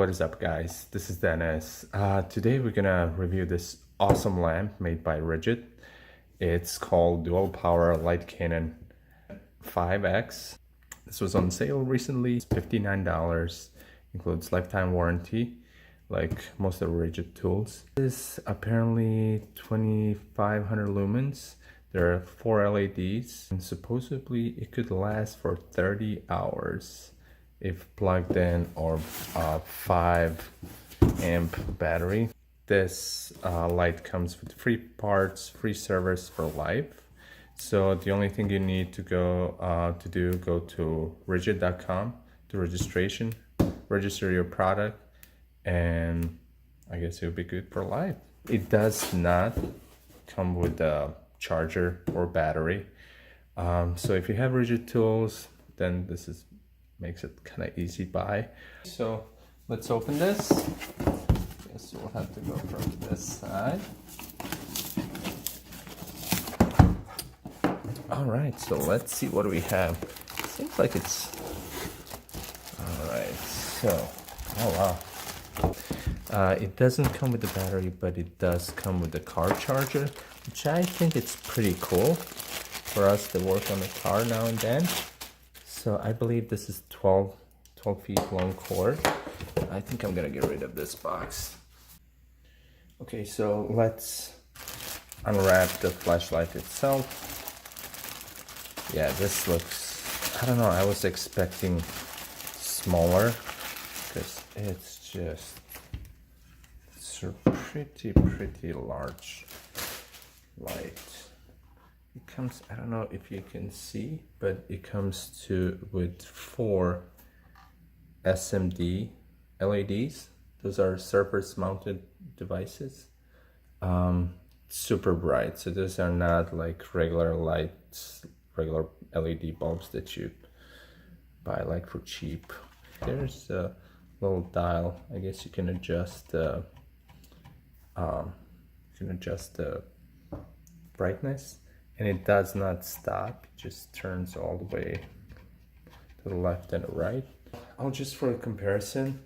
what is up guys? This is Dennis. Today we're gonna review this awesome lamp made by Ridgid. It's called Dual Power Light Cannon 5X. This was on sale recently. It's $59. Includes lifetime warranty, like most of the Ridgid tools. This is apparently 2500 lumens. There are 4 LEDs, and supposedly it could last for 30 hours if plugged in, or 5 amp battery. This light comes with free parts, free service for life. So the only thing you need to go to ridgid.com to registration, register your product, and I guess it'll be good for life. It does not come with a charger or battery. So if you have Ridgid tools, then this makes it kind of easy buy. So let's open this. Guess we'll have to go from this side. All right, so let's see what we have. Seems like it's all right. So, oh wow. It doesn't come with the battery, but it does come with the car charger, which I think it's pretty cool for us to work on the car now and then. So I believe this is 12 feet long cord. I think I'm gonna get rid of this box. Okay, so let's unwrap the flashlight itself. Yeah, this looks, I don't know, I was expecting smaller because it's a pretty large light. It comes, I don't know if you can see, but it comes with 4 SMD LEDs. Those are surface mounted devices. Super bright. So those are not like regular lights, regular LED bulbs that you buy like for cheap. There's a little dial. I guess you can adjust the brightness. And it does not stop, it just turns all the way to the left and the right. I'll just, for a comparison,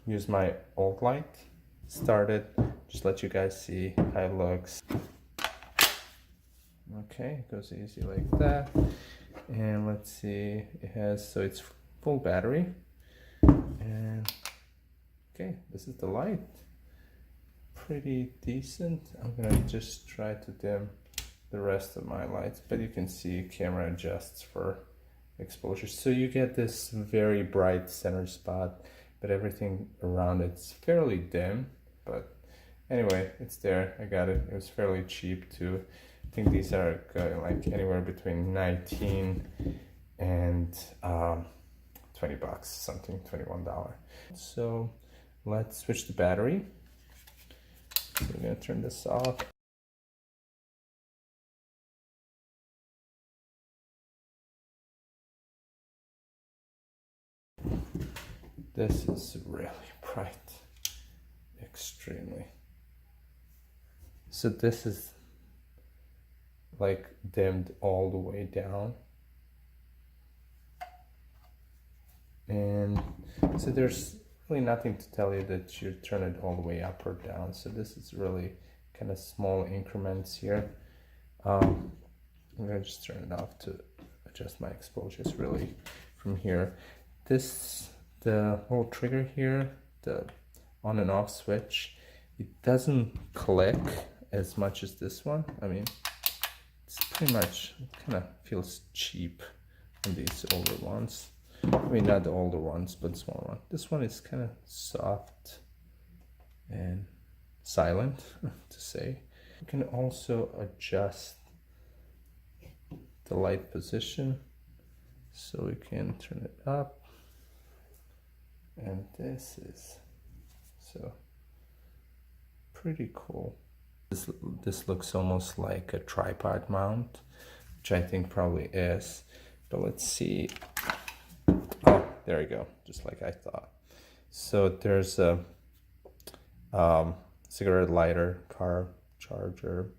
use my old light. Started, just let you guys see how it looks. Okay, it goes easy like that. And let's see, so it's full battery. And okay, this is the light. Pretty decent. I'm gonna just try to dim the rest of my lights, but you can see camera adjusts for exposure, so you get this very bright center spot, but everything around it's fairly dim. But anyway, it's there. I got it. It was fairly cheap too. I think these are going like anywhere between 19 and 20 bucks, something, $21. So let's switch the battery. So we're gonna turn this off. This is really bright, extremely. So this is like dimmed all the way down. And so there's really nothing to tell you that you turn it all the way up or down. So this is really kind of small increments here. I'm gonna just turn it off to adjust my exposures really from here. The whole trigger here, the on and off switch, it doesn't click as much as this one. I mean, it's pretty much, it kind of feels cheap on these older ones. I mean, not the older ones, but the smaller one. This one is kind of soft and silent, to say. You can also adjust the light position, so we can turn it up. And this is so pretty cool. This looks almost like a tripod mount, which I think probably is. But let's see. Oh, there we go, just like I thought. So there's a cigarette lighter, car charger.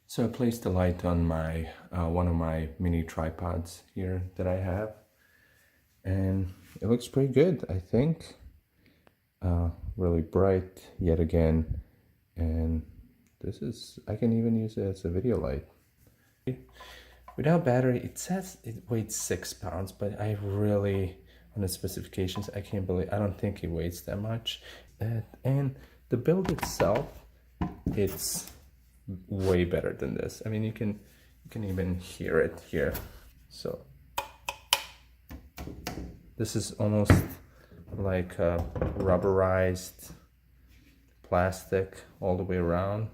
So I placed the light on my one of my mini tripods here that I have, and it looks pretty good, I think. really bright yet again. And this is, I can even use it as a video light. Without battery, it says it weighs 6 pounds, but I really, on the specifications, I can't believe, I don't think it weighs that much. And the build itself, it's way better than this. I mean, you can even hear it here. So this is almost like a rubberized plastic all the way around,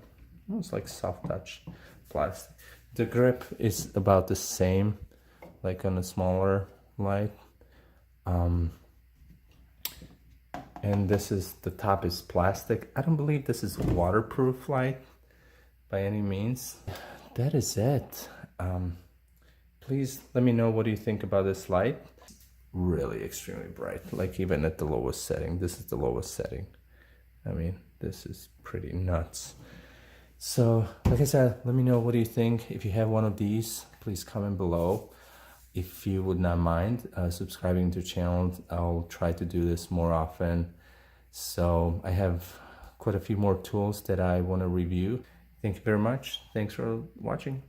almost like soft touch plastic. The grip is about the same, like on a smaller light. And this is, the top is plastic. I don't believe this is waterproof light by any means. That is it. Please let me know what do you think about this light. Really extremely bright, like even at the lowest setting. This is the lowest setting. I mean, this is pretty nuts. So like I said, let me know what do you think. If you have one of these, please comment below. If you would not mind subscribing to the channel, I'll try to do this more often. So I have quite a few more tools that I want to review. Thank you very much. Thanks for watching.